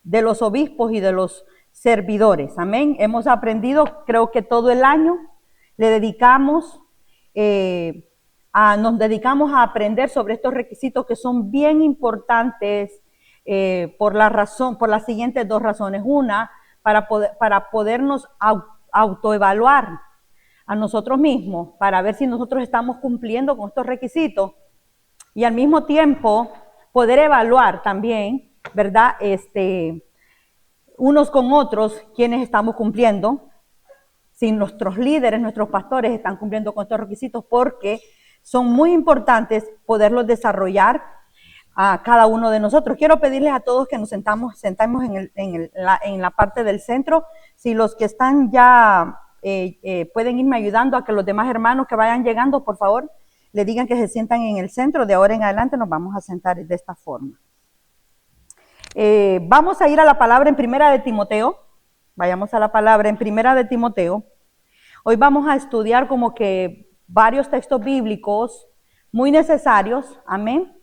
de los obispos y de los servidores. Amén. Hemos aprendido, creo que todo el año le dedicamos, nos dedicamos a aprender sobre estos requisitos que son bien importantes por las siguientes dos razones. Una, para podernos autoevaluar a nosotros mismos, para ver si nosotros estamos cumpliendo con estos requisitos y al mismo tiempo poder evaluar también, ¿verdad? Unos con otros, quienes estamos cumpliendo, si nuestros líderes, nuestros pastores están cumpliendo con estos requisitos, porque son muy importantes poderlos desarrollar a cada uno de nosotros. Quiero pedirles a todos que nos sentamos en la parte del centro. Si los que están ya pueden irme ayudando a que los demás hermanos que vayan llegando, por favor, le digan que se sientan en el centro. De ahora en adelante nos vamos a sentar de esta forma. Vamos a ir a la palabra en Primera de Timoteo. Vayamos a la palabra en Primera de Timoteo. Hoy vamos a estudiar como que varios textos bíblicos muy necesarios. Amén.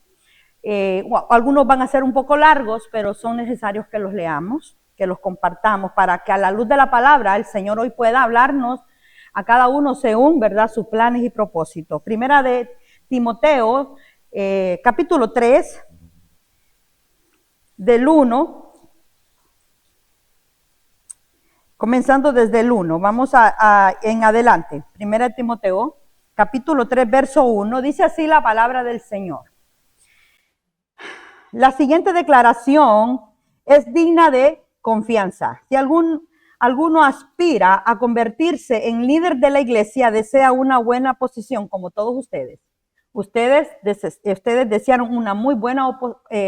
Algunos van a ser un poco largos, pero son necesarios que los leamos, que los compartamos, para que a la luz de la palabra el Señor hoy pueda hablarnos a cada uno según, ¿verdad?, sus planes y propósitos. Primera de Timoteo, capítulo 3, del 1, comenzando desde el 1, vamos en adelante. Primera de Timoteo, capítulo 3, verso 1, dice así la palabra del Señor. La siguiente declaración es digna de confianza. Si alguno aspira a convertirse en líder de la iglesia, desea una buena posición, como todos ustedes. Ustedes desearon una muy buena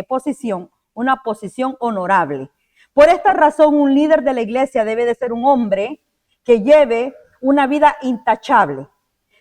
posición, una posición honorable. Por esta razón, un líder de la iglesia debe de ser un hombre que lleve una vida intachable.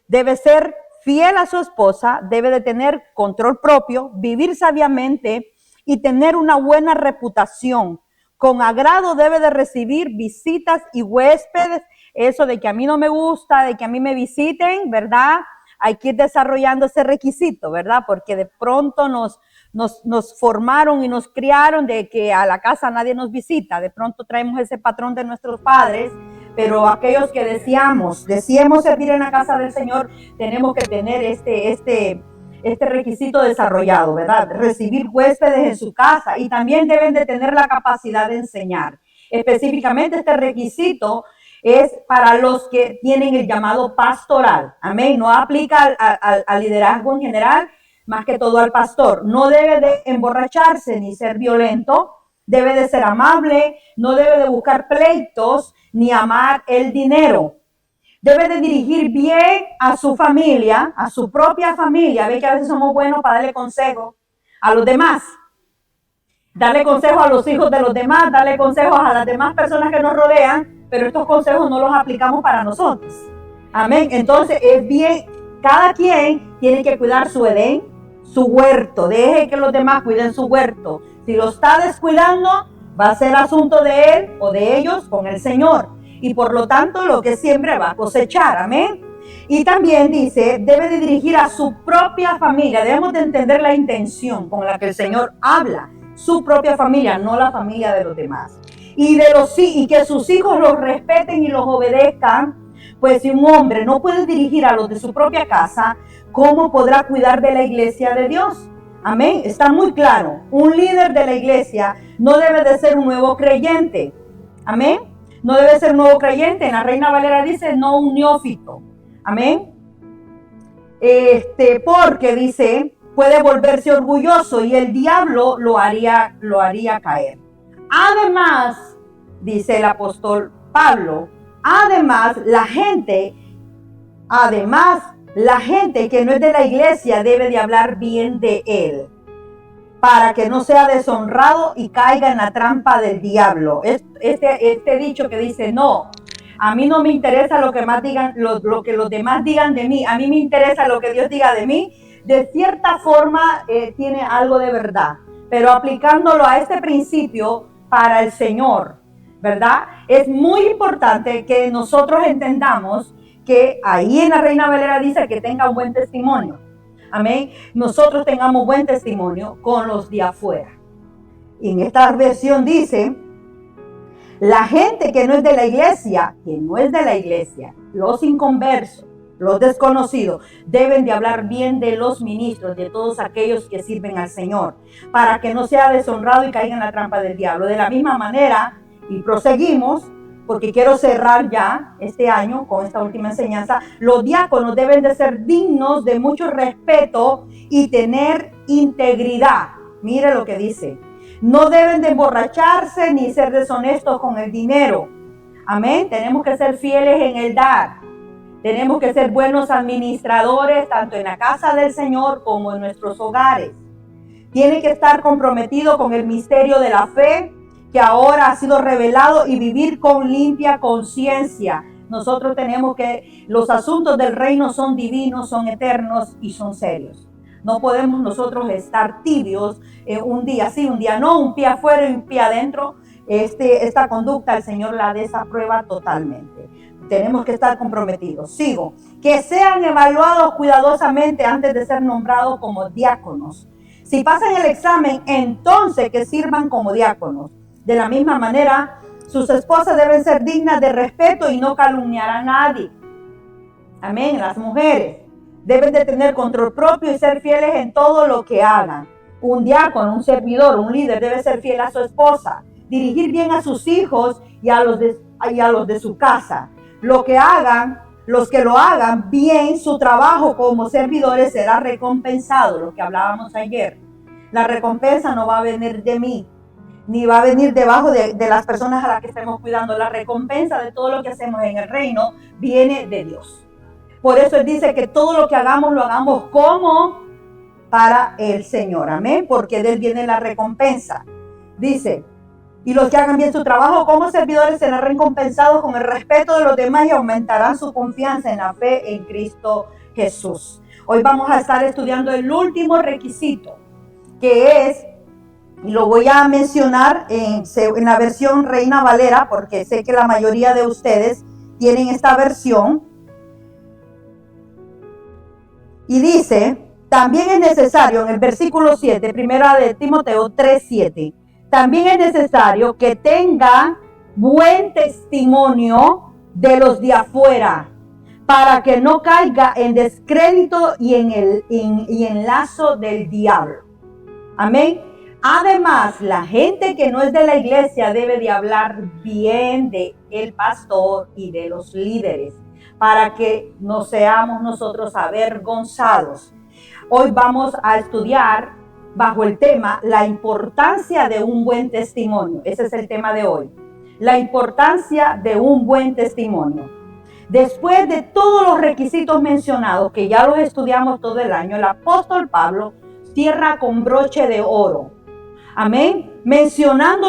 Debe ser fiel a su esposa, debe de tener control propio, vivir sabiamente y tener una buena reputación. Con agrado debe de recibir visitas y huéspedes. Eso de que a mí no me gusta, de que a mí me visiten, ¿verdad? Hay que ir desarrollando ese requisito, ¿verdad? Porque de pronto nos formaron y nos criaron de que a la casa nadie nos visita. De pronto traemos ese patrón de nuestros padres, pero aquellos que deseamos servir en la casa del Señor, tenemos que tener este requisito desarrollado, ¿verdad? Recibir huéspedes en su casa y también deben de tener la capacidad de enseñar. Específicamente este requisito es para los que tienen el llamado pastoral. Amén. No aplica al liderazgo en general, más que todo al pastor. No debe de emborracharse ni ser violento, debe de ser amable, no debe de buscar pleitos ni amar el dinero. Debe de dirigir bien a su familia, a su propia familia. Ve que a veces somos buenos para darle consejo a los demás. Darle consejo a los hijos de los demás, darle consejos a las demás personas que nos rodean, pero estos consejos no los aplicamos para nosotros. Amén. Entonces es bien, cada quien tiene que cuidar su Edén, su huerto. Deje que los demás cuiden su huerto. Si lo está descuidando, va a ser asunto de él o de ellos con el Señor. Y por lo tanto, lo que siempre va a cosechar. Amén. Y también dice, debe de dirigir a su propia familia. Debemos de entender la intención con la que el Señor habla. Su propia familia, no la familia de los demás. Y que sus hijos los respeten y los obedezcan. Pues si un hombre no puede dirigir a los de su propia casa, ¿cómo podrá cuidar de la iglesia de Dios? Amén. Está muy claro. Un líder de la iglesia no debe de ser un nuevo creyente. Amén. No debe ser nuevo creyente. En la Reina Valera dice, no un neófito. Amén. Porque dice, puede volverse orgulloso y el diablo lo haría caer. Además, dice el apóstol Pablo, además la gente que no es de la iglesia debe de hablar bien de él, para que no sea deshonrado y caiga en la trampa del diablo. Este dicho que dice, no, a mí no me interesa lo que los demás digan de mí, a mí me interesa lo que Dios diga de mí, de cierta forma tiene algo de verdad, pero aplicándolo a este principio para el Señor, ¿verdad? Es muy importante que nosotros entendamos que ahí en la Reina Valera dice que tenga un buen testimonio. Amén. Nosotros tengamos buen testimonio con los de afuera. Y en esta versión dice La gente que no es de la iglesia, los inconversos, los desconocidos, deben de hablar bien de los ministros, de todos aquellos que sirven al Señor, para que no sea deshonrado y caiga en la trampa del diablo. De la misma manera, y proseguimos, porque quiero cerrar ya este año con esta última enseñanza, los diáconos deben de ser dignos de mucho respeto y tener integridad. Mire lo que dice. No deben de emborracharse ni ser deshonestos con el dinero. Amén. Tenemos que ser fieles en el dar. Tenemos que ser buenos administradores, tanto en la casa del Señor como en nuestros hogares. Tienen que estar comprometidos con el misterio de la fe que ahora ha sido revelado y vivir con limpia conciencia. Nosotros tenemos que, los asuntos del reino son divinos, son eternos y son serios. No podemos nosotros estar tibios un día sí, un día no, un pie afuera y un pie adentro. Esta conducta el Señor la desaprueba totalmente. Tenemos que estar comprometidos. Sigo. Que sean evaluados cuidadosamente antes de ser nombrados como diáconos. Si pasan el examen, entonces que sirvan como diáconos. De la misma manera, sus esposas deben ser dignas de respeto y no calumniar a nadie. Amén. Las mujeres deben de tener control propio y ser fieles en todo lo que hagan. Un diácono, un servidor, un líder debe ser fiel a su esposa, dirigir bien a sus hijos y a los de su casa. Los que lo hagan bien, su trabajo como servidores será recompensado, lo que hablábamos ayer. La recompensa no va a venir de mí, ni va a venir debajo de las personas a las que estemos cuidando. La recompensa de todo lo que hacemos en el reino viene de Dios. Por eso Él dice que todo lo que hagamos, lo hagamos como para el Señor. Amén. Porque de Él viene la recompensa. Dice, y los que hagan bien su trabajo como servidores serán recompensados con el respeto de los demás y aumentarán su confianza en la fe en Cristo Jesús. Hoy vamos a estar estudiando el último requisito, que es, y lo voy a mencionar en la versión Reina Valera, porque sé que la mayoría de ustedes tienen esta versión. Y dice, también es necesario, en el versículo 7, primera de Timoteo 3:7, también es necesario que tenga buen testimonio de los de afuera, para que no caiga en descrédito y en lazo del diablo. Amén. Además, la gente que no es de la iglesia debe de hablar bien del pastor y de los líderes, para que no seamos nosotros avergonzados. Hoy vamos a estudiar bajo el tema la importancia de un buen testimonio. Ese es el tema de hoy. La importancia de un buen testimonio. Después de todos los requisitos mencionados, que ya los estudiamos todo el año, el apóstol Pablo cierra con broche de oro. Amén. Mencionando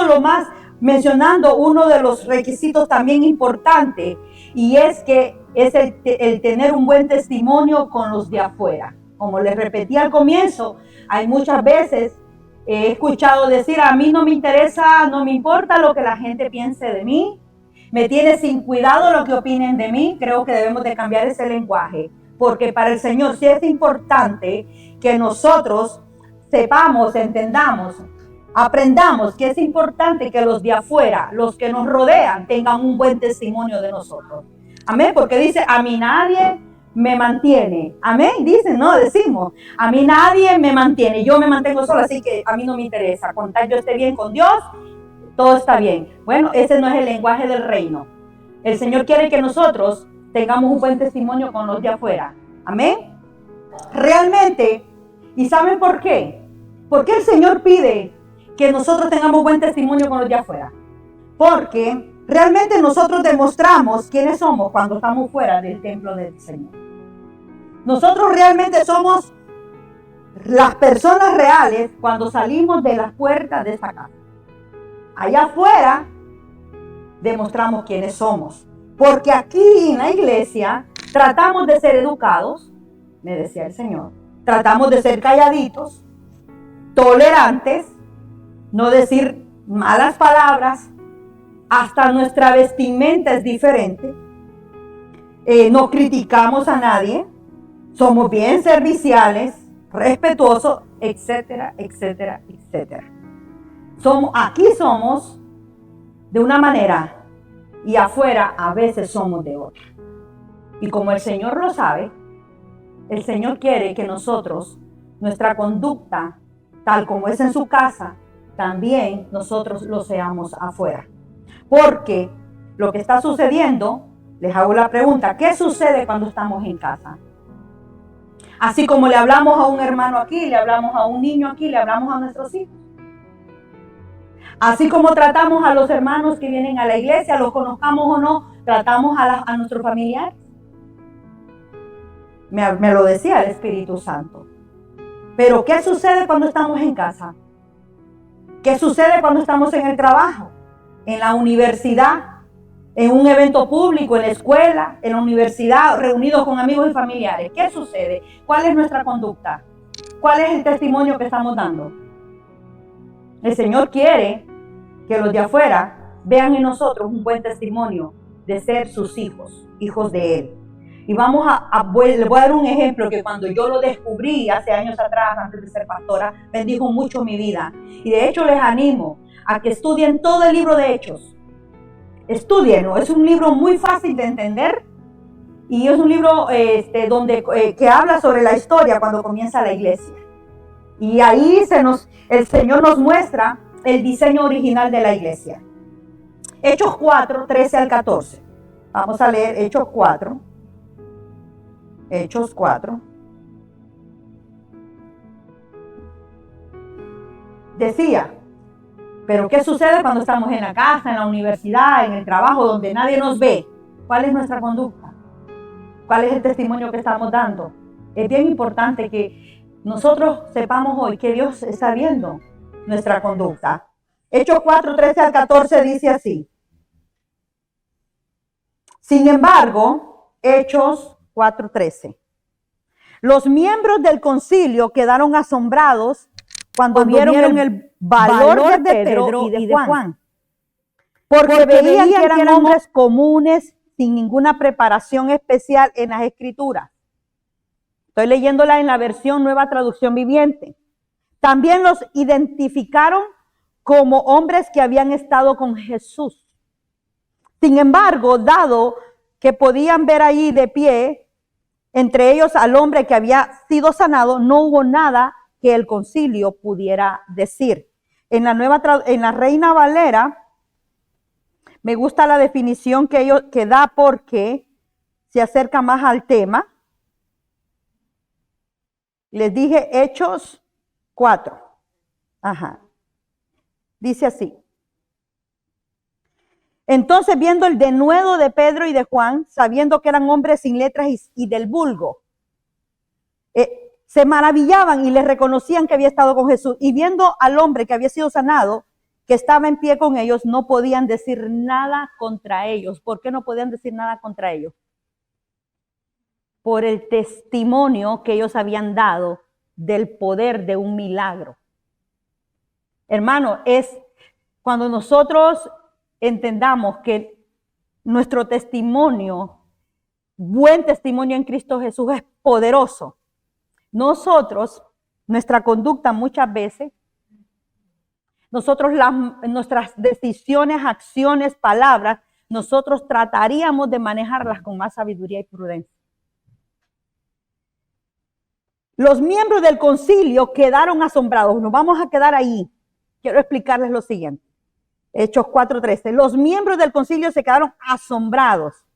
uno de los requisitos también importantes, y es que es el tener un buen testimonio con los de afuera. Como les repetí al comienzo, hay muchas veces he escuchado decir, a mí no me interesa, no me importa lo que la gente piense de mí, me tiene sin cuidado lo que opinen de mí. Creo que debemos de cambiar ese lenguaje, porque para el Señor sí es importante que nosotros sepamos, entendamos, aprendamos que es importante que los de afuera, los que nos rodean, tengan un buen testimonio de nosotros. Amén, porque dice, a mí nadie me mantiene. Amén, dicen, no, decimos, a mí nadie me mantiene, yo me mantengo sola, así que a mí no me interesa. Con tal yo esté bien con Dios, todo está bien. Bueno, ese no es el lenguaje del reino. El Señor quiere que nosotros tengamos un buen testimonio con los de afuera. Amén. Realmente, ¿y saben por qué? Porque el Señor pide que nosotros tengamos buen testimonio con los de afuera. Porque realmente nosotros demostramos quiénes somos cuando estamos fuera del templo del Señor. Nosotros realmente somos las personas reales cuando salimos de las puertas de esta casa. Allá afuera demostramos quiénes somos. Porque aquí en la iglesia tratamos de ser educados, me decía el Señor. Tratamos de ser calladitos, tolerantes, no decir malas palabras. Hasta nuestra vestimenta es diferente. No criticamos a nadie. Somos bien serviciales, respetuosos, etcétera, etcétera, etcétera. Aquí somos de una manera y afuera a veces somos de otra. Y como el Señor lo sabe, el Señor quiere que nosotros, nuestra conducta, tal como es en su casa, también nosotros lo seamos afuera. Porque lo que está sucediendo, les hago la pregunta, ¿qué sucede cuando estamos en casa? Así como le hablamos a un hermano aquí, le hablamos a un niño aquí, le hablamos a nuestros hijos. Así como tratamos a los hermanos que vienen a la iglesia, los conozcamos o no, tratamos a nuestros familiares. Me lo decía el Espíritu Santo. Pero ¿qué sucede cuando estamos en casa? ¿Qué sucede cuando estamos en el trabajo, en la universidad, en un evento público, en la escuela, en la universidad, reunidos con amigos y familiares? ¿Qué sucede? ¿Cuál es nuestra conducta? ¿Cuál es el testimonio que estamos dando? El Señor quiere que los de afuera vean en nosotros un buen testimonio de ser sus hijos, hijos de Él. Y les voy a dar un ejemplo que cuando yo lo descubrí hace años atrás, antes de ser pastora, bendijo mucho mi vida. Y de hecho les animo a que estudien todo el libro de Hechos. Estudienlo, es un libro muy fácil de entender y es un libro que habla sobre la historia cuando comienza la iglesia. Y ahí el Señor nos muestra el diseño original de la iglesia. Hechos 4, 13 al 14. Vamos a leer Hechos 4. Hechos 4. Decía, pero ¿qué sucede cuando estamos en la casa, en la universidad, en el trabajo, donde nadie nos ve? ¿Cuál es nuestra conducta? ¿Cuál es el testimonio que estamos dando? Es bien importante que nosotros sepamos hoy que Dios está viendo nuestra conducta. Hechos 4, 13 al 14 dice así. Sin embargo, Hechos 4:13. Los miembros del concilio quedaron asombrados cuando vieron el valor de Pedro y de Juan. Porque veían que eran hombres comunes sin ninguna preparación especial en las Escrituras. Estoy leyéndola en la versión Nueva Traducción Viviente. También los identificaron como hombres que habían estado con Jesús. Sin embargo, dado que podían ver allí de pie, entre ellos al hombre que había sido sanado, no hubo nada que el concilio pudiera decir. En la Reina Valera, me gusta la definición que da porque se acerca más al tema. Les dije Hechos 4. Ajá. Dice así. Entonces, viendo el denuedo de Pedro y de Juan, sabiendo que eran hombres sin letras y del vulgo, se maravillaban y les reconocían que había estado con Jesús. Y viendo al hombre que había sido sanado, que estaba en pie con ellos, no podían decir nada contra ellos. ¿Por qué no podían decir nada contra ellos? Por el testimonio que ellos habían dado del poder de un milagro. Hermano, es cuando nosotros entendamos que nuestro testimonio, buen testimonio en Cristo Jesús, es poderoso. Nosotros, nuestra conducta muchas veces, nuestras decisiones, acciones, palabras, nosotros trataríamos de manejarlas con más sabiduría y prudencia. Los miembros del concilio quedaron asombrados. Nos vamos a quedar ahí. Quiero explicarles lo siguiente. Hechos 4:13. Los miembros del concilio se quedaron asombrados.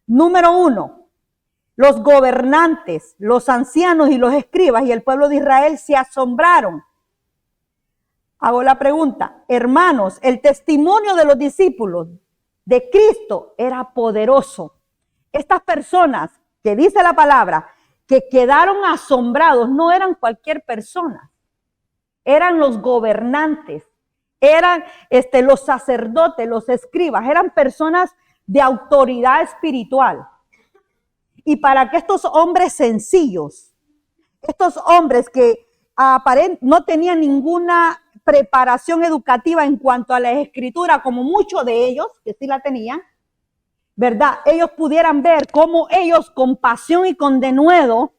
Número 1. Los gobernantes, los ancianos y los escribas y el pueblo de Israel se asombraron. Hago la pregunta, hermanos, el testimonio de los discípulos de Cristo era poderoso. Estas personas que dice la palabra que quedaron asombrados no eran cualquier persona, eran los gobernantes, eran los sacerdotes, los escribas, eran personas de autoridad espiritual. Y para que estos hombres sencillos, estos hombres que no tenían ninguna preparación educativa en cuanto a la escritura, como muchos de ellos, que sí la tenían, ¿verdad? Ellos pudieran ver cómo ellos con pasión y con denuedo,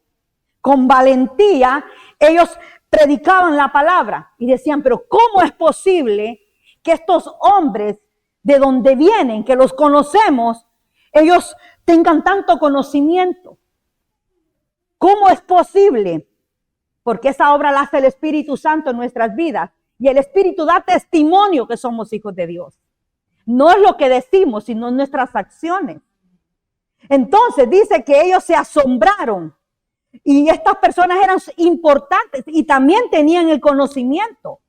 con valentía, ellos predicaban la palabra y decían, pero ¿cómo es posible que estos hombres de donde vienen, que los conocemos, ellos tengan tanto conocimiento. ¿Cómo es posible? Porque esa obra la hace el Espíritu Santo en nuestras vidas. Y el Espíritu da testimonio que somos hijos de Dios. No es lo que decimos, sino nuestras acciones. Entonces dice que ellos se asombraron. Y estas personas eran importantes y también tenían el conocimiento,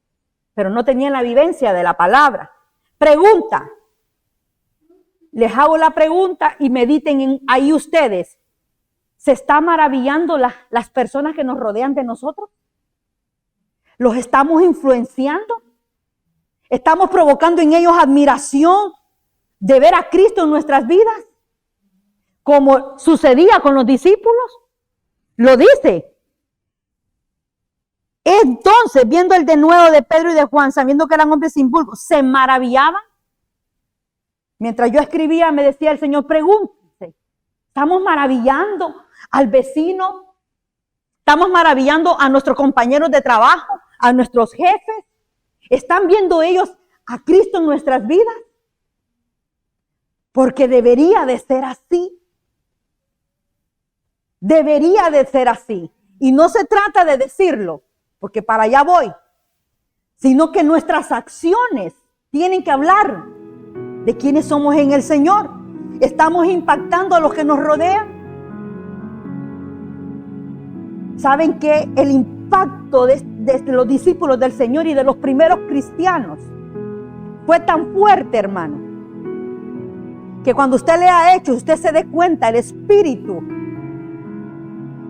pero no tenían la vivencia de la palabra. Pregunta. Les hago la pregunta y mediten ahí ustedes. ¿Se está maravillando las personas que nos rodean de nosotros? ¿Los estamos influenciando? ¿Estamos provocando en ellos admiración de ver a Cristo en nuestras vidas? Como sucedía con los discípulos. Lo dice. Entonces, viendo el denuedo de Pedro y de Juan, sabiendo que eran hombres sin vulgo, se maravillaban. Mientras yo escribía, me decía el Señor, pregúntense, ¿estamos maravillando al vecino? ¿Estamos maravillando a nuestros compañeros de trabajo, a nuestros jefes? ¿Están viendo ellos a Cristo en nuestras vidas? Porque debería de ser así. Debería de ser así. Y no se trata de decirlo, porque para allá voy, sino que nuestras acciones tienen que hablar de quiénes somos en el Señor. ¿Estamos impactando a los que nos rodean? ¿Saben que el impacto de los discípulos del Señor y de los primeros cristianos fue tan fuerte, hermano, que cuando usted lea Hechos, usted se dé cuenta el espíritu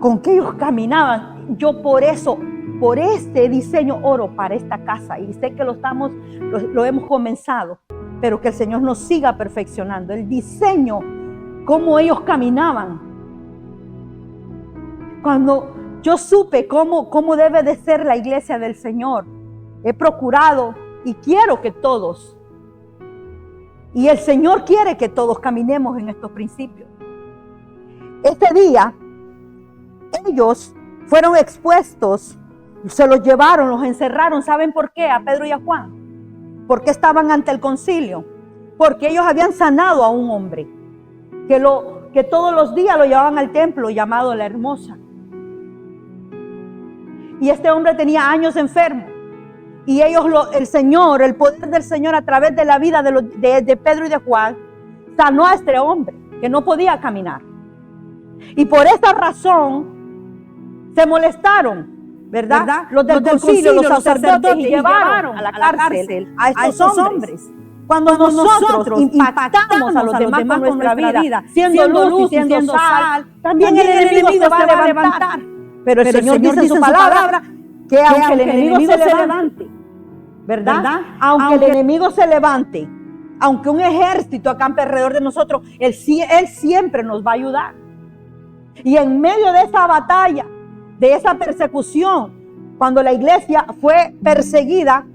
con que ellos caminaban? Yo por eso, por este diseño oro para esta casa, y sé que lo hemos comenzado, pero que el Señor nos siga perfeccionando el diseño, cómo ellos caminaban. Cuando yo supe cómo debe de ser la iglesia del Señor, he procurado y quiero que todos, y el Señor quiere que todos caminemos en estos principios. Este día ellos fueron expuestos, se los llevaron, los encerraron. ¿Saben por qué? A Pedro y a Juan. ¿Por qué estaban ante el concilio? Porque ellos habían sanado a un hombre que todos los días lo llevaban al templo llamado La Hermosa. Y este hombre tenía años enfermo. Y ellos, el poder del Señor a través de la vida de Pedro y de Juan, sanó a este hombre que no podía caminar. Y por esa razón se molestaron, ¿verdad? Los del concilio, los sacerdotes, y llevaron a la cárcel a estos hombres. Cuando nosotros impactamos a los demás con nuestra vida, siendo luz y siendo sal, también el enemigo se va a levantar. Pero el Señor dice en su palabra que aunque el enemigo se levante, ¿verdad? Aunque el enemigo se levante, aunque un ejército acampe alrededor de nosotros, Él siempre nos va a ayudar. Y en medio de esa batalla, de esa persecución, cuando la iglesia fue perseguida,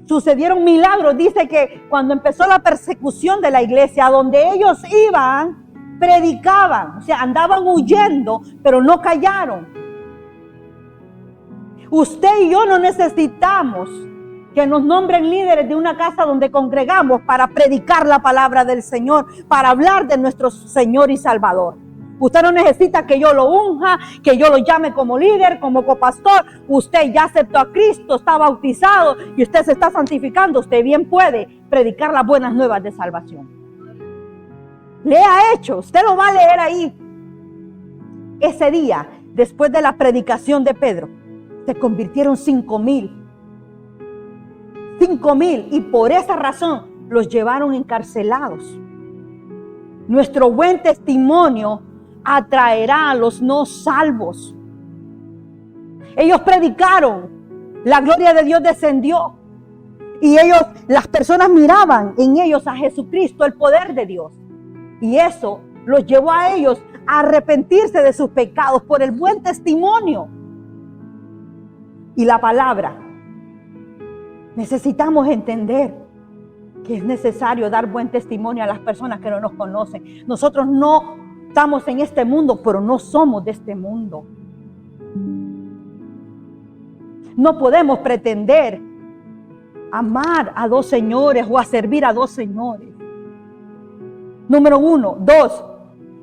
sucedieron milagros. Dice que cuando empezó la persecución de la iglesia, a donde ellos iban, predicaban, o sea, andaban huyendo, pero no callaron. Usted y yo no necesitamos que nos nombren líderes de una casa donde congregamos para predicar la palabra del Señor, para hablar de nuestro Señor y Salvador. Usted no necesita que yo lo unja, que yo lo llame como líder, como copastor. Usted ya aceptó a Cristo, está bautizado y usted se está santificando. Usted bien puede predicar las buenas nuevas de salvación. Lea Hechos, usted lo va a leer ahí. Ese día, después de la predicación de Pedro, se convirtieron 5,000. 5,000, y por esa razón los llevaron encarcelados. Nuestro buen testimonio atraerá a los no salvos. Ellos predicaron, la gloria de Dios descendió y las personas miraban en ellos a Jesucristo, el poder de Dios, y eso los llevó a ellos a arrepentirse de sus pecados por el buen testimonio y la palabra. Necesitamos entender que es necesario dar buen testimonio a las personas que no nos conocen. Nosotros no estamos en este mundo, pero no somos de este mundo. No podemos pretender amar a dos señores o a servir a dos señores. Número 1, 2.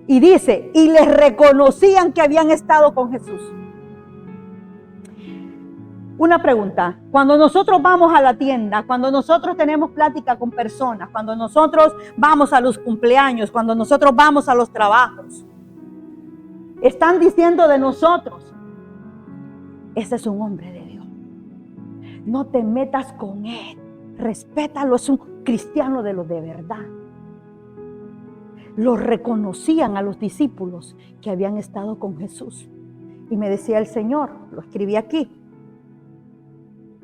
Y dice, y les reconocían que habían estado con Jesús. Una pregunta, cuando nosotros vamos a la tienda, cuando nosotros tenemos plática con personas, cuando nosotros vamos a los cumpleaños, cuando nosotros vamos a los trabajos, están diciendo de nosotros, ese es un hombre de Dios, no te metas con él, respétalo, es un cristiano de lo de verdad. Los reconocían a los discípulos que habían estado con Jesús. Y me decía el Señor, lo escribí aquí,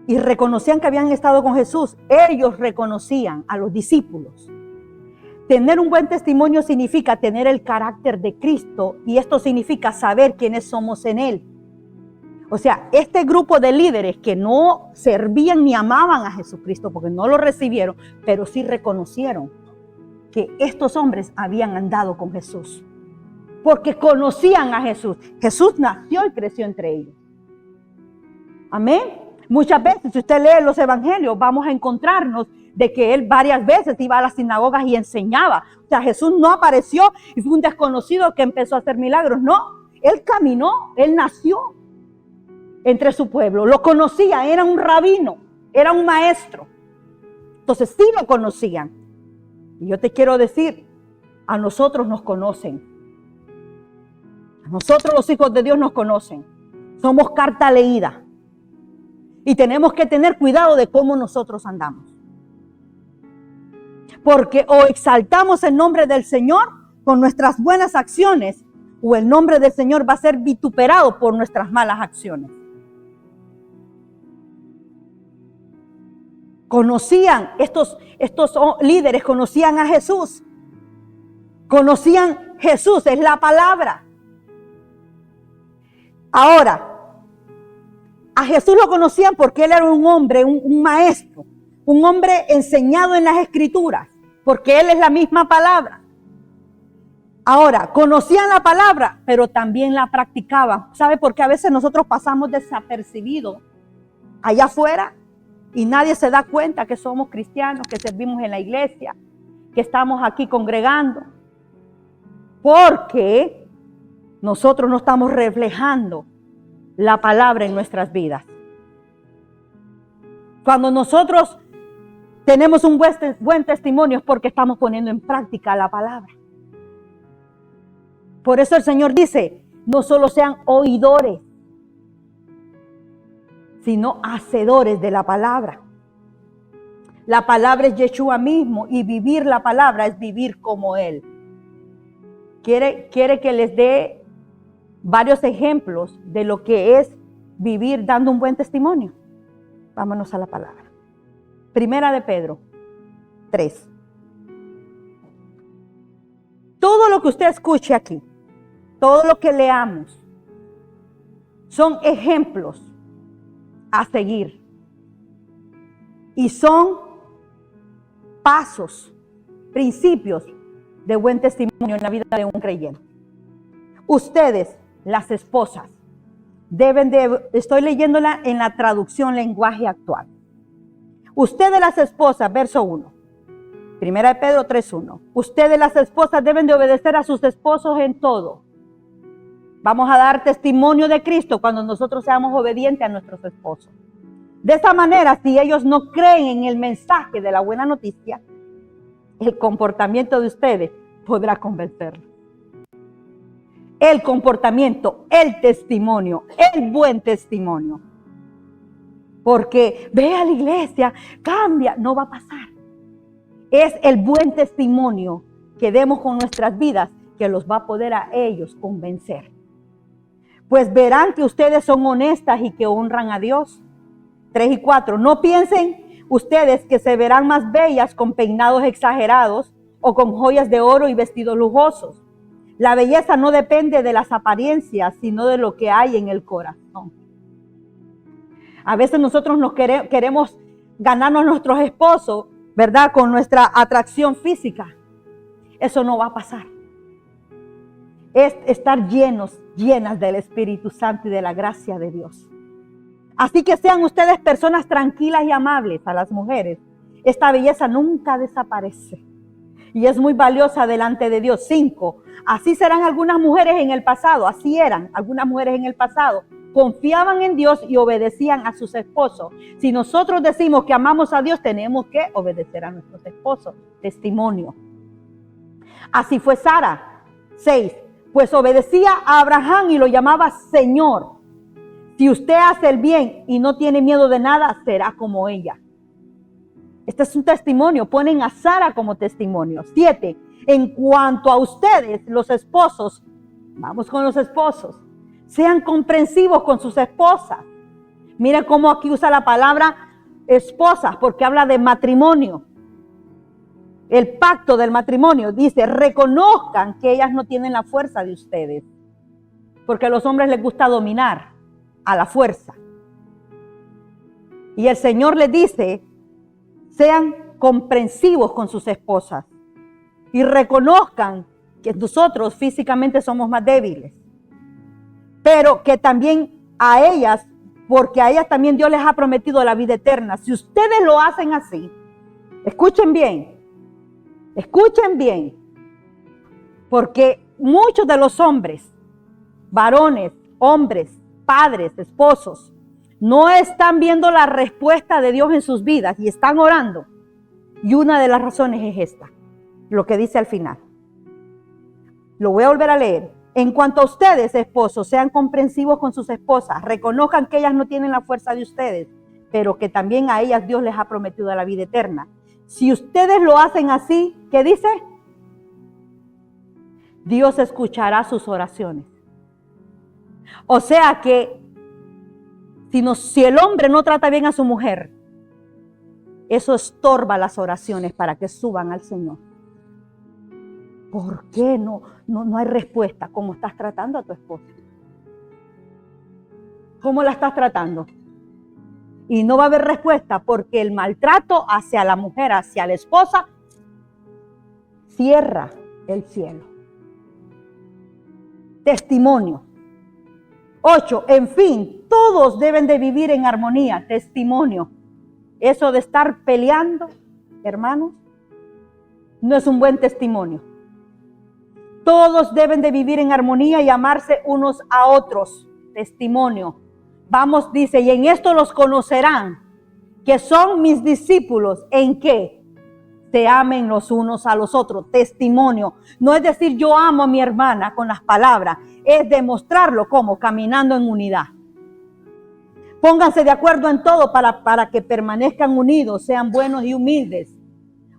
y reconocían que habían estado con Jesús. Ellos reconocían a los discípulos. Tener un buen testimonio significa tener el carácter de Cristo, y esto significa saber quiénes somos en Él. O sea, este grupo de líderes que no servían ni amaban a Jesucristo porque no lo recibieron, pero sí reconocieron que estos hombres habían andado con Jesús, porque conocían a Jesús. Jesús nació y creció entre ellos. Amén. Muchas veces, si usted lee los evangelios, vamos a encontrarnos de que él varias veces iba a las sinagogas y enseñaba. O sea, Jesús no apareció y fue un desconocido que empezó a hacer milagros. No, él caminó, él nació entre su pueblo. Lo conocía, era un rabino, era un maestro. Entonces sí lo conocían. Y yo te quiero decir, a nosotros nos conocen. A nosotros los hijos de Dios nos conocen. Somos carta leída. Y tenemos que tener cuidado de cómo nosotros andamos. Porque o exaltamos el nombre del Señor con nuestras buenas acciones, o el nombre del Señor va a ser vituperado por nuestras malas acciones. Conocían, estos líderes conocían a Jesús. Conocían Jesús, es la palabra. Ahora, a Jesús lo conocían porque él era un hombre, un maestro, un hombre enseñado en las Escrituras, porque él es la misma palabra. Ahora, conocían la palabra, pero también la practicaban. ¿Sabe por qué a veces nosotros pasamos desapercibidos allá afuera y nadie se da cuenta que somos cristianos, que servimos en la iglesia, que estamos aquí congregando? Porque nosotros no estamos reflejando la palabra en nuestras vidas. Cuando nosotros tenemos un buen testimonio es porque estamos poniendo en práctica la palabra. Por eso el Señor dice, no solo sean oidores, sino hacedores de la palabra. La palabra es Yeshua mismo, y vivir la palabra es vivir como Él. ¿Quiere que les dé varios ejemplos de lo que es vivir dando un buen testimonio? Vámonos a la palabra. Primera de Pedro 3. Todo lo que usted escuche aquí, todo lo que leamos, son ejemplos a seguir. Y son pasos, principios de buen testimonio en la vida de un creyente. Ustedes, las esposas, estoy leyéndola en la traducción lenguaje actual. Ustedes las esposas, verso 1. Primera de Pedro 3:1. Ustedes las esposas deben de obedecer a sus esposos en todo. Vamos a dar testimonio de Cristo cuando nosotros seamos obedientes a nuestros esposos. De esta manera, si ellos no creen en el mensaje de la buena noticia, el comportamiento de ustedes podrá convencerlos. El comportamiento, el testimonio, el buen testimonio. Porque ve a la iglesia, cambia, no va a pasar. Es el buen testimonio que demos con nuestras vidas que los va a poder a ellos convencer. Pues verán que ustedes son honestas y que honran a Dios. 3 y 4. No piensen ustedes que se verán más bellas con peinados exagerados o con joyas de oro y vestidos lujosos. La belleza no depende de las apariencias, sino de lo que hay en el corazón. A veces nosotros queremos ganarnos nuestros esposos, ¿verdad? Con nuestra atracción física. Eso no va a pasar. Es estar llenas del Espíritu Santo y de la gracia de Dios. Así que sean ustedes personas tranquilas y amables a las mujeres. Esta belleza nunca desaparece. y es muy valiosa delante de Dios. 5, así serán algunas mujeres en el pasado, así eran algunas mujeres en el pasado. Confiaban en Dios y obedecían a sus esposos. Si nosotros decimos que amamos a Dios, tenemos que obedecer a nuestros esposos. Testimonio. Así fue Sara. 6, pues obedecía a Abraham y lo llamaba Señor. Si usted hace el bien y no tiene miedo de nada, será como ella. Este es un testimonio. Ponen a Sara como testimonio. 7, en cuanto a ustedes, los esposos, vamos con los esposos, sean comprensivos con sus esposas. Mira cómo aquí usa la palabra esposas, porque habla de matrimonio. El pacto del matrimonio dice, reconozcan que ellas no tienen la fuerza de ustedes, porque a los hombres les gusta dominar a la fuerza. Y el Señor les dice, sean comprensivos con sus esposas y reconozcan que nosotros físicamente somos más débiles, pero que también a ellas, porque a ellas también Dios les ha prometido la vida eterna. Si ustedes lo hacen así, escuchen bien, porque muchos de los hombres, varones, hombres, padres, esposos, no están viendo la respuesta de Dios en sus vidas y están orando. Y una de las razones es esta, lo que dice al final. Lo voy a volver a leer. En cuanto a ustedes, esposos, sean comprensivos con sus esposas, reconozcan que ellas no tienen la fuerza de ustedes, pero que también a ellas Dios les ha prometido la vida eterna. Si ustedes lo hacen así, ¿qué dice? Dios escuchará sus oraciones. O sea que si el hombre no trata bien a su mujer, eso estorba las oraciones para que suban al Señor. ¿Por qué no hay respuesta? ¿Cómo estás tratando a tu esposa? ¿Cómo la estás tratando? Y no va a haber respuesta porque el maltrato hacia la mujer, hacia la esposa, cierra el cielo. Testimonio. 8, en fin, todos deben de vivir en armonía. Testimonio. Eso de estar peleando, hermanos, no es un buen testimonio. Todos deben de vivir en armonía y amarse unos a otros. Testimonio. Vamos, dice, y en esto los conocerán, que son mis discípulos. ¿En qué? Se amen los unos a los otros. Testimonio. No es decir yo amo a mi hermana con las palabras, es demostrarlo como caminando en unidad. Pónganse de acuerdo en todo para que permanezcan unidos, sean buenos y humildes.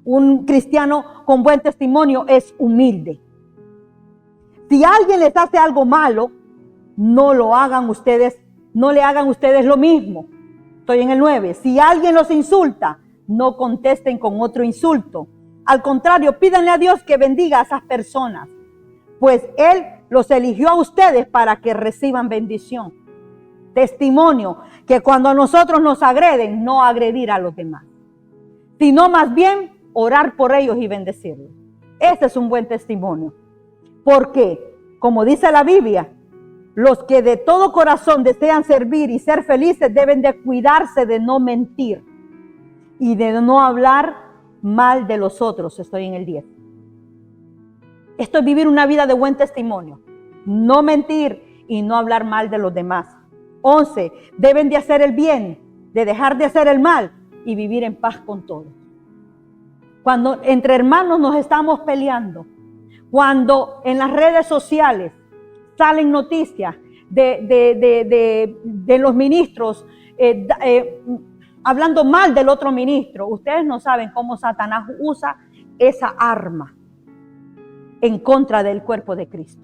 Un cristiano con buen testimonio es humilde. Si alguien les hace algo malo, no le hagan ustedes lo mismo. Estoy en el 9. Si alguien los insulta, no contesten con otro insulto. Al contrario, pídanle a Dios que bendiga a esas personas, pues Él los eligió a ustedes para que reciban bendición. Testimonio, que cuando a nosotros nos agreden, no agredir a los demás, sino más bien orar por ellos y bendecirlos. Ese es un buen testimonio. Porque, como dice la Biblia, los que de todo corazón desean servir y ser felices deben de cuidarse de no mentir y de no hablar mal de los otros. Estoy en el 10. Esto es vivir una vida de buen testimonio. No mentir y no hablar mal de los demás. 11. Deben de hacer el bien, de dejar de hacer el mal y vivir en paz con todos. Cuando entre hermanos nos estamos peleando, cuando en las redes sociales salen noticias de los ministros hablando mal del otro ministro, ustedes no saben cómo Satanás usa esa arma en contra del cuerpo de Cristo.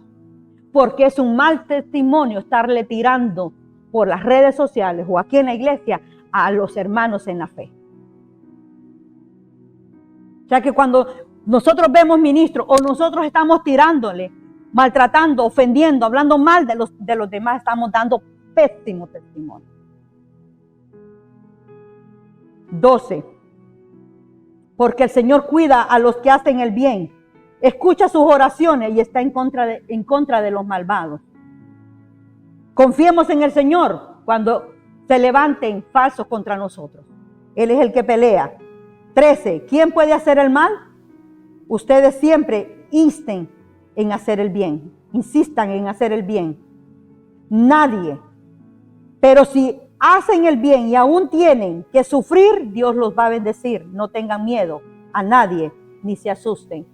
Porque es un mal testimonio estarle tirando por las redes sociales o aquí en la iglesia a los hermanos en la fe. O sea que cuando nosotros vemos ministros o nosotros estamos tirándole, maltratando, ofendiendo, hablando mal de los demás, estamos dando pésimo testimonio. 12. Porque el Señor cuida a los que hacen el bien, escucha sus oraciones y está en contra de los malvados. Confiemos en el Señor cuando se levanten falsos contra nosotros. Él es el que pelea. 13. ¿Quién puede hacer el mal? ustedes siempre insten en hacer el bien, insistan en hacer el bien. Nadie. Pero si hacen el bien y aún tienen que sufrir, Dios los va a bendecir. No tengan miedo a nadie, ni se asusten.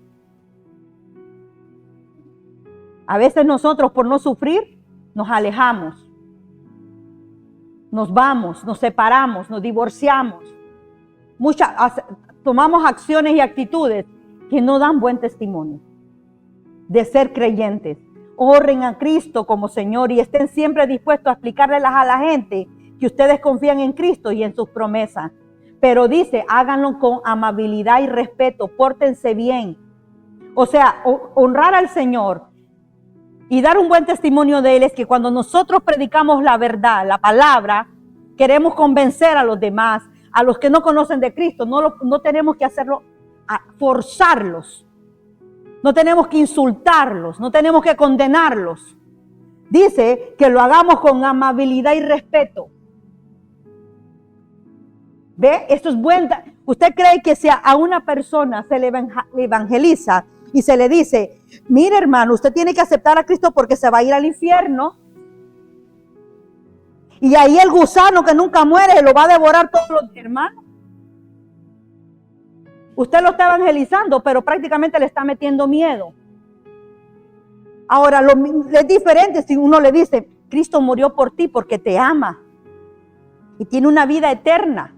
A veces nosotros, por no sufrir, nos alejamos. Nos vamos, nos separamos, nos divorciamos. Tomamos acciones y actitudes que no dan buen testimonio de ser creyentes. Honren a Cristo como Señor y estén siempre dispuestos a explicarles a la gente que ustedes confían en Cristo y en sus promesas. Pero dice, háganlo con amabilidad y respeto, pórtense bien. O sea, honrar al Señor y dar un buen testimonio de Él es que cuando nosotros predicamos la verdad, la palabra, queremos convencer a los demás, a los que no conocen de Cristo. No tenemos que hacerlo, forzarlos. No tenemos que insultarlos, no tenemos que condenarlos. Dice que lo hagamos con amabilidad y respeto. ¿Ve? Esto es bueno. ¿Usted cree que si a una persona se le evangeliza y se le dice, mire hermano, usted tiene que aceptar a Cristo porque se va a ir al infierno? Y ahí el gusano que nunca muere lo va a devorar todos los hermanos. Usted lo está evangelizando, pero prácticamente le está metiendo miedo. Ahora, es diferente si uno le dice, Cristo murió por ti porque te ama y tiene una vida eterna.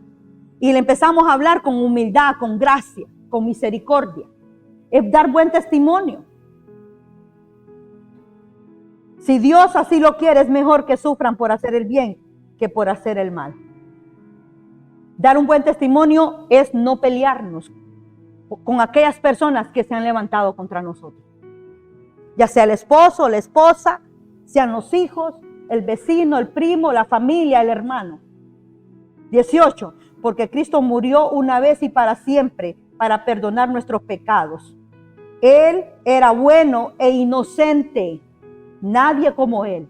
Y le empezamos a hablar con humildad, con gracia, con misericordia. Es dar buen testimonio. Si Dios así lo quiere, es mejor que sufran por hacer el bien que por hacer el mal. Dar un buen testimonio es no pelearnos con aquellas personas que se han levantado contra nosotros. Ya sea el esposo, la esposa, sean los hijos, el vecino, el primo, la familia, el hermano. 18. Porque Cristo murió una vez y para siempre para perdonar nuestros pecados. Él era bueno e inocente, nadie como Él.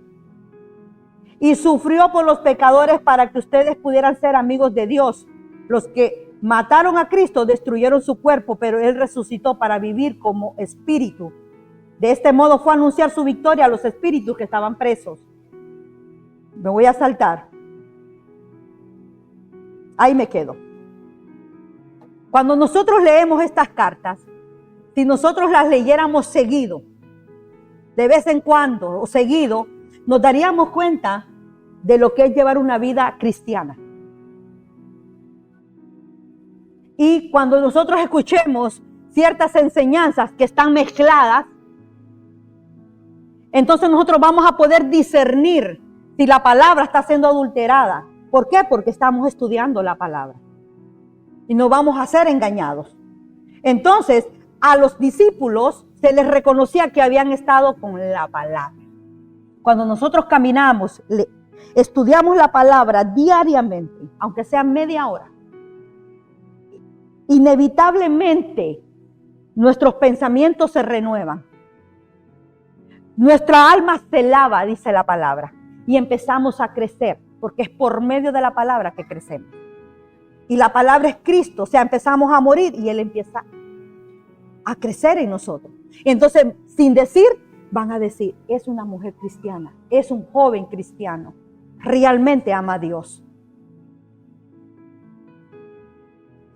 Y sufrió por los pecadores para que ustedes pudieran ser amigos de Dios. Los que mataron a Cristo destruyeron su cuerpo, pero Él resucitó para vivir como espíritu. De este modo fue a anunciar su victoria a los espíritus que estaban presos. Me voy a saltar. Ahí me quedo. Cuando nosotros leemos estas cartas, si nosotros las leyéramos seguido, de vez en cuando o seguido, nos daríamos cuenta de lo que es llevar una vida cristiana. Y cuando nosotros escuchemos ciertas enseñanzas que están mezcladas, entonces nosotros vamos a poder discernir si la palabra está siendo adulterada. ¿Por qué? Porque estamos estudiando la palabra. Y no vamos a ser engañados. Entonces, a los discípulos se les reconocía que habían estado con la palabra. Cuando nosotros caminamos, estudiamos la palabra diariamente, aunque sea media hora, inevitablemente nuestros pensamientos se renuevan. Nuestra alma se lava, dice la palabra, y empezamos a crecer, porque es por medio de la palabra que crecemos. Y la palabra es Cristo, o sea, empezamos a morir y Él empieza a crecer en nosotros. Y entonces, sin decir, van a decir, es una mujer cristiana, es un joven cristiano, realmente ama a Dios.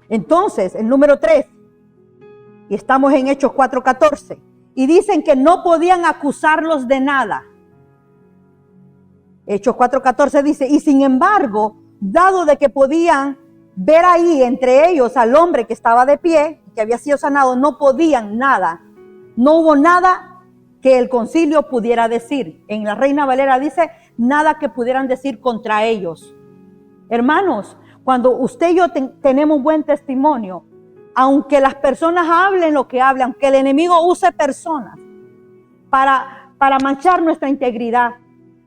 Entonces, el número 3, y estamos en Hechos 4:14, y dicen que no podían acusarlos de nada. Hechos 4:14 dice, y sin embargo, dado de que podían ver ahí entre ellos al hombre que estaba de pie, que había sido sanado, no podían nada. No hubo nada que el concilio pudiera decir. En la Reina Valera dice, nada que pudieran decir contra ellos. Hermanos, cuando usted y yo tenemos buen testimonio, aunque las personas hablen lo que hablen, aunque el enemigo use personas para manchar nuestra integridad,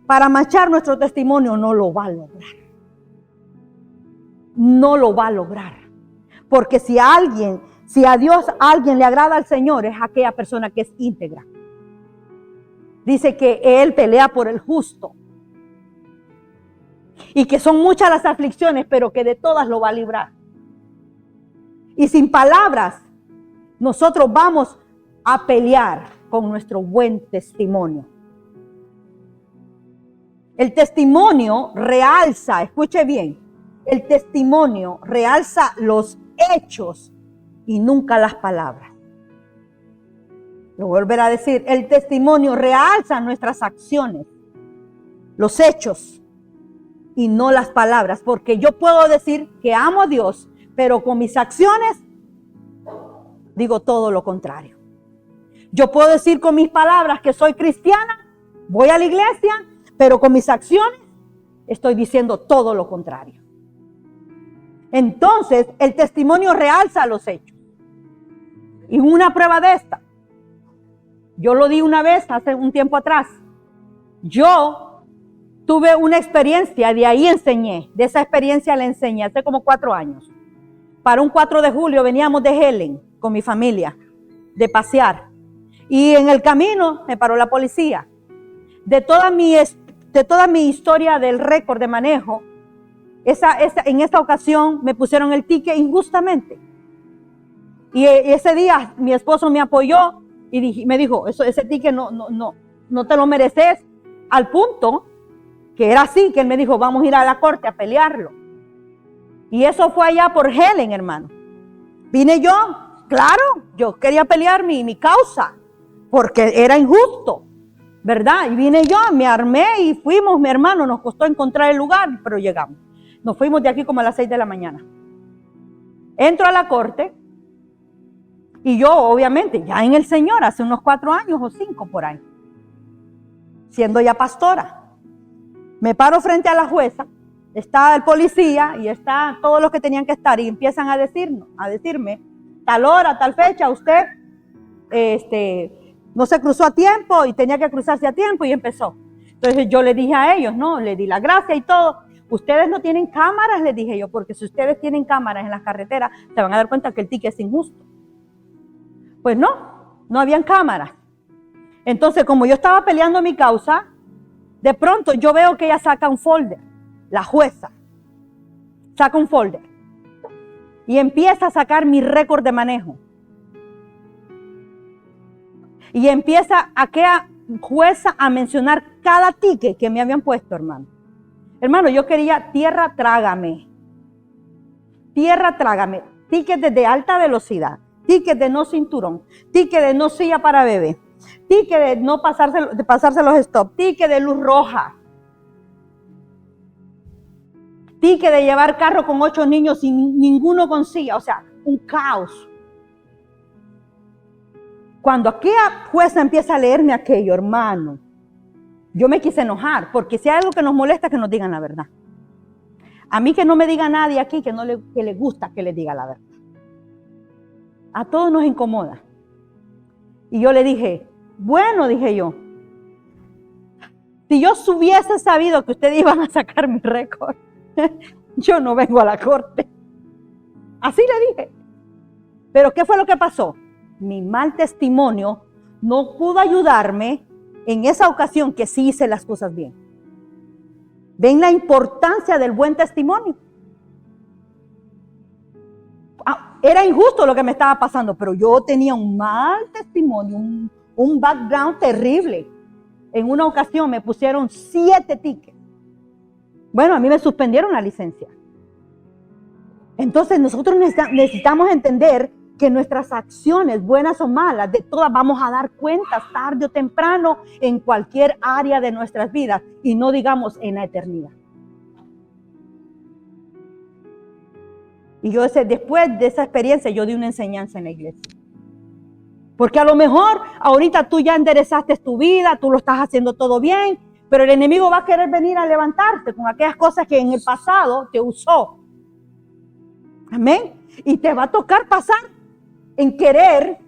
para manchar nuestro testimonio, no lo va a lograr. No lo va a lograr. Porque si a Dios alguien le agrada al Señor, es aquella persona que es íntegra. Dice que Él pelea por el justo. Y que son muchas las aflicciones, pero que de todas lo va a librar. Y sin palabras, nosotros vamos a pelear con nuestro buen testimonio. El testimonio realza, escuche bien, el testimonio realza los hechos y nunca las palabras. Lo volveré a decir, el testimonio realza nuestras acciones, los hechos y no las palabras, porque yo puedo decir que amo a Dios, pero con mis acciones digo todo lo contrario. Yo puedo decir con mis palabras que soy cristiana, voy a la iglesia, pero con mis acciones estoy diciendo todo lo contrario. Entonces, el testimonio realza los hechos. Y una prueba de esta, yo lo di una vez hace un tiempo atrás. Yo tuve una experiencia, de ahí enseñé, de esa experiencia la enseñé hace como 4 años. Para un 4 de julio veníamos de Helen con mi familia, de pasear. Y en el camino me paró la policía. De toda mi historia del récord de manejo, en esta ocasión me pusieron el ticket injustamente. Y ese día mi esposo me apoyó y me dijo, ese ticket no te lo mereces, al punto que era así, que él me dijo, vamos a ir a la corte a pelearlo. Y eso fue allá por Helen, hermano. Vine yo, claro, yo quería pelear mi causa, porque era injusto, ¿verdad? Y vine yo, me armé y fuimos, mi hermano, nos costó encontrar el lugar, pero llegamos. Nos fuimos de aquí como a las 6 de la mañana. Entro a la corte y yo, obviamente, ya en el Señor, hace unos 4 años o 5 por ahí, siendo ya pastora, me paro frente a la jueza, está el policía y está todos los que tenían que estar y empiezan a decirme, tal hora, tal fecha, usted no se cruzó a tiempo y tenía que cruzarse a tiempo y empezó. Entonces yo le dije a ellos, no, le di la gracia y todo. Ustedes no tienen cámaras, les dije yo, porque si ustedes tienen cámaras en las carreteras, se van a dar cuenta que el ticket es injusto. Pues no habían cámaras. Entonces, como yo estaba peleando mi causa, de pronto yo veo que ella saca un folder, la jueza, saca un folder y empieza a sacar mi récord de manejo. Y empieza aquella jueza a mencionar cada ticket que me habían puesto, hermano. Hermano, yo quería tierra trágame, ticket de alta velocidad, ticket de no cinturón, ticket de no silla para bebé, ticket de no pasarse los stop, ticket de luz roja, ticket de llevar carro con 8 niños sin ninguno con silla, o sea, un caos. Cuando aquella jueza empieza a leerme aquello, hermano, yo me quise enojar, porque si hay algo que nos molesta, que nos digan la verdad. A mí que no me diga nadie aquí que le gusta que le diga la verdad. A todos nos incomoda. Y yo le dije, bueno, dije yo, si yo hubiese sabido que ustedes iban a sacar mi récord, yo no vengo a la corte. Así le dije. Pero ¿qué fue lo que pasó? Mi mal testimonio no pudo ayudarme en esa ocasión que sí hice las cosas bien. ¿Ven la importancia del buen testimonio? Era injusto lo que me estaba pasando, pero yo tenía un mal testimonio, un background terrible. En una ocasión me pusieron 7 tickets. Bueno, a mí me suspendieron la licencia. Entonces nosotros necesitamos entender que nuestras acciones, buenas o malas, de todas vamos a dar cuentas tarde o temprano en cualquier área de nuestras vidas y no digamos en la eternidad. Y yo después de esa experiencia yo di una enseñanza en la iglesia. Porque a lo mejor ahorita tú ya enderezaste tu vida, tú lo estás haciendo todo bien, pero el enemigo va a querer venir a levantarte con aquellas cosas que en el pasado te usó. Amén. Y te va a tocar pasar en querer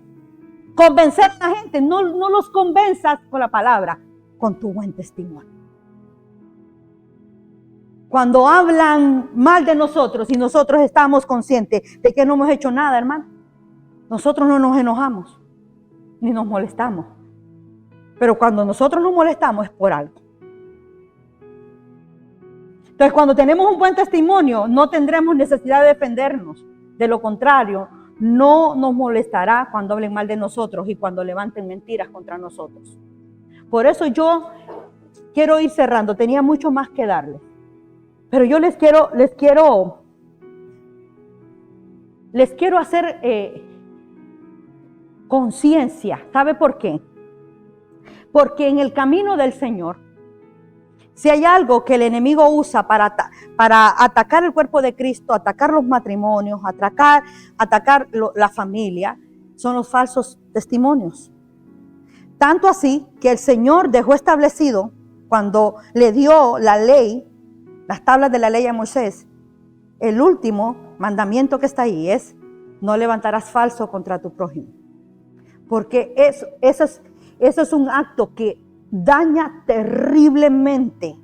convencer a la gente. No los convenzas con la palabra, con tu buen testimonio. Cuando hablan mal de nosotros y nosotros estamos conscientes de que no hemos hecho nada, hermano, nosotros no nos enojamos ni nos molestamos. Pero cuando nosotros nos molestamos es por algo. Entonces, cuando tenemos un buen testimonio, no tendremos necesidad de defendernos. De lo contrario, no nos molestará cuando hablen mal de nosotros y cuando levanten mentiras contra nosotros. Por eso yo quiero ir cerrando. Tenía mucho más que darles. Pero yo les quiero hacer conciencia. ¿Sabe por qué? Porque en el camino del Señor, si hay algo que el enemigo usa para atacar el cuerpo de Cristo, atacar los matrimonios, atacar la familia, son los falsos testimonios. Tanto así que el Señor dejó establecido, cuando le dio la ley, las tablas de la ley a Moisés, el último mandamiento que está ahí es: no levantarás falso contra tu prójimo. Porque eso es un acto que daña terriblemente,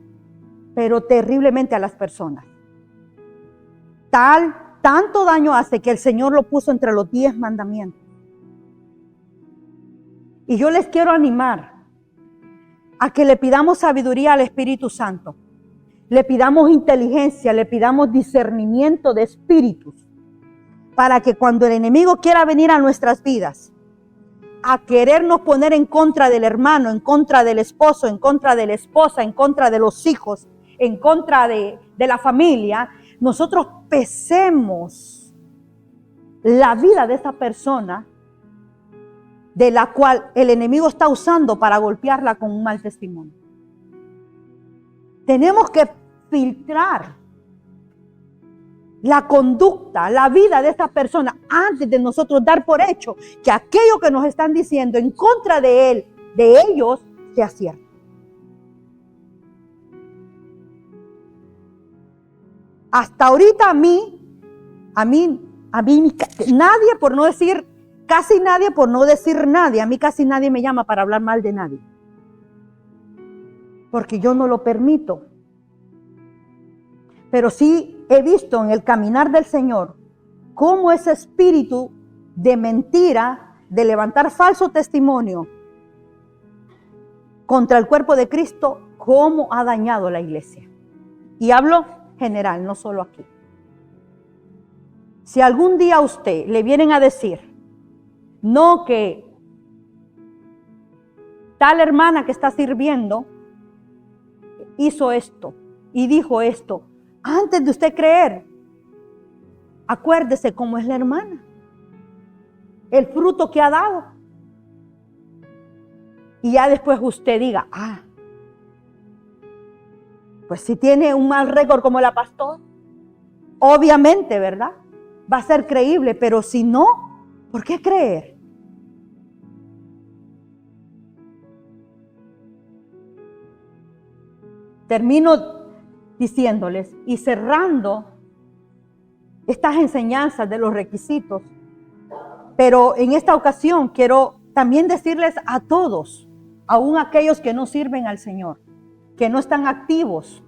pero terriblemente a las personas. Tanto daño hace que el Señor lo puso entre los 10 mandamientos. Y yo les quiero animar a que le pidamos sabiduría al Espíritu Santo, le pidamos inteligencia, le pidamos discernimiento de espíritus, para que cuando el enemigo quiera venir a nuestras vidas a querernos poner en contra del hermano, en contra del esposo, en contra de la esposa, en contra de los hijos, en contra de la familia, nosotros pesemos la vida de esa persona de la cual el enemigo está usando para golpearla con un mal testimonio. Tenemos que filtrar la conducta, la vida de esa persona antes de nosotros dar por hecho que aquello que nos están diciendo en contra de él, de ellos, sea cierto. Hasta ahorita a mí, nadie, por no decir, casi nadie, por no decir nadie, a mí casi nadie me llama para hablar mal de nadie. Porque yo no lo permito. Pero sí he visto en el caminar del Señor cómo ese espíritu de mentira, de levantar falso testimonio contra el cuerpo de Cristo, cómo ha dañado la iglesia. Y hablo general, no solo aquí. Si algún día a usted le vienen a decir, no, que tal hermana que está sirviendo hizo esto y dijo esto, antes de usted creer, acuérdese cómo es la hermana, el fruto que ha dado. Y ya después usted diga, pues si tiene un mal récord como la pastora, obviamente, ¿verdad? Va a ser creíble, pero si no, ¿por qué creer? Termino diciéndoles y cerrando estas enseñanzas de los requisitos, pero en esta ocasión quiero también decirles a todos, aún aquellos que no sirven al Señor, que no están activos,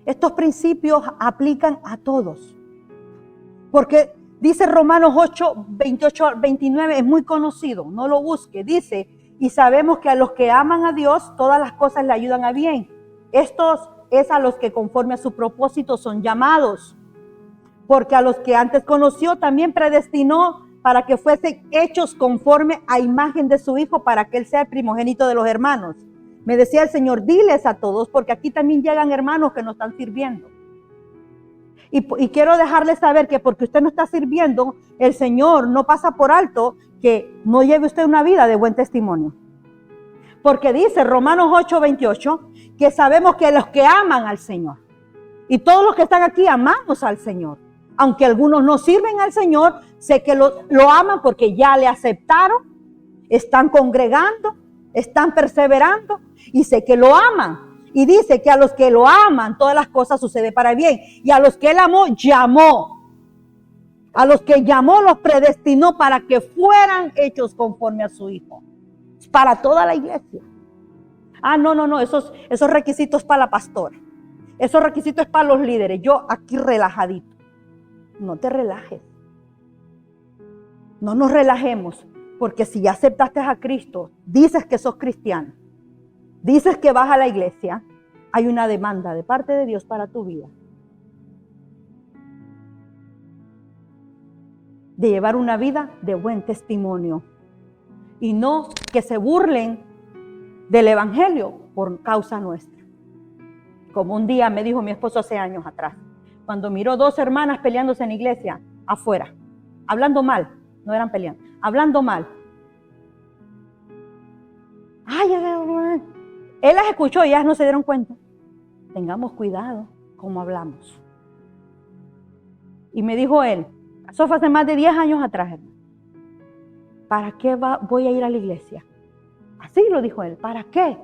estos principios aplican a todos, porque dice Romanos 8, 28 al 29, es muy conocido, no lo busque, dice, y sabemos que a los que aman a Dios, todas las cosas le ayudan a bien. Estos es a los que conforme a su propósito son llamados, porque a los que antes conoció también predestinó para que fuesen hechos conforme a imagen de su Hijo, para que Él sea el primogénito de los hermanos. Me decía el Señor, diles a todos, porque aquí también llegan hermanos que no están sirviendo. Y quiero dejarles saber que porque usted no está sirviendo, el Señor no pasa por alto que no lleve usted una vida de buen testimonio. Porque dice Romanos 8, 28, que sabemos que los que aman al Señor, y todos los que están aquí amamos al Señor, aunque algunos no sirven al Señor, sé que lo aman porque ya le aceptaron, están congregando, están perseverando, y sé que lo aman. Y dice que a los que lo aman, todas las cosas suceden para bien. Y a los que Él amó, llamó. A los que llamó, los predestinó para que fueran hechos conforme a su Hijo. Para toda la iglesia. No, esos requisitos para la pastora. Esos requisitos es para los líderes. Yo aquí relajadito. No te relajes. No nos relajemos. Porque si ya aceptaste a Cristo, dices que sos cristiano, dices que vas a la iglesia, hay una demanda de parte de Dios para tu vida. de llevar una vida de buen testimonio y no que se burlen del evangelio por causa nuestra. Como un día me dijo mi esposo hace años atrás, cuando miró 2 hermanas peleándose en la iglesia afuera, hablando mal, no eran peleando, hablando mal. Ay, él las escuchó y ellas no se dieron cuenta. Tengamos cuidado cómo hablamos. Y me dijo él, eso fue hace más de 10 años atrás, hermano. ¿Para qué voy a ir a la iglesia? Así lo dijo él, ¿para qué?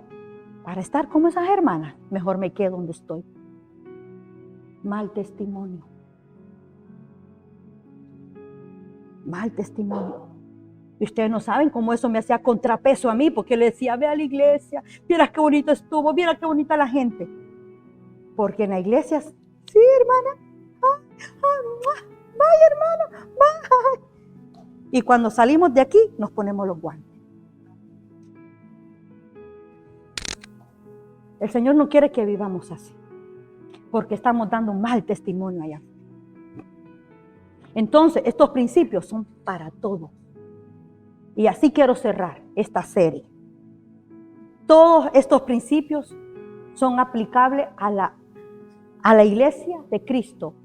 Para estar como esas hermanas. Mejor me quedo donde estoy. Mal testimonio. Mal testimonio. Y ustedes no saben cómo eso me hacía contrapeso a mí, porque le decía, ve a la iglesia, vieras qué bonito estuvo, vieras qué bonita la gente. Porque en la iglesia, sí, hermana, vaya hermano, vaya. Y cuando salimos de aquí, nos ponemos los guantes. El Señor no quiere que vivamos así, porque estamos dando un mal testimonio allá. Entonces, estos principios son para todos. Y así quiero cerrar esta serie. Todos estos principios son aplicables a la iglesia de Cristo.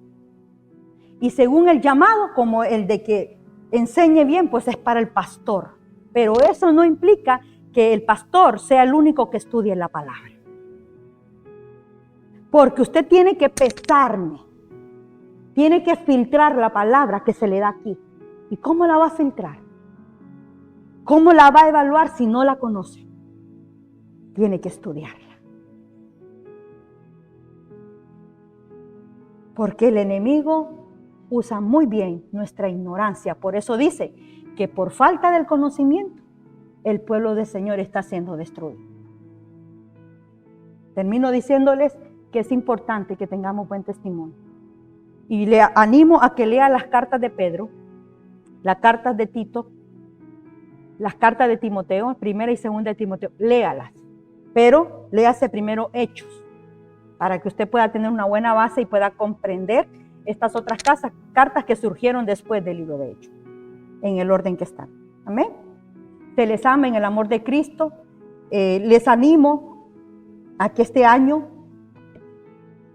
Y según el llamado, como el de que enseñe bien, pues es para el pastor. Pero eso no implica que el pastor sea el único que estudie la palabra. Porque usted tiene que pesarme. Tiene que filtrar la palabra que se le da aquí. ¿Y cómo la va a filtrar? ¿Cómo la va a evaluar si no la conoce? Tiene que estudiarla. Porque el enemigo usa muy bien nuestra ignorancia. Por eso dice que por falta del conocimiento, el pueblo del Señor está siendo destruido. Termino diciéndoles que es importante que tengamos buen testimonio. Y le animo a que lea las cartas de Pedro, las cartas de Tito, las cartas de Timoteo, 1 y 2 de Timoteo, léalas. Pero léase primero Hechos, para que usted pueda tener una buena base y pueda comprender estas otras cartas que surgieron después del libro de Hechos, en el orden que están. Amén. Se les ama en el amor de Cristo. Les animo a que este año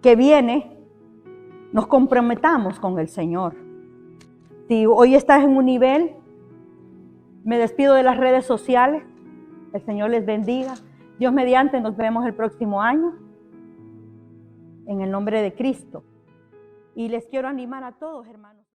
que viene nos comprometamos con el Señor. Si hoy estás en un nivel, me despido de las redes sociales. El Señor les bendiga. Dios mediante, nos vemos el próximo año. En el nombre de Cristo. Y les quiero animar a todos, hermanos.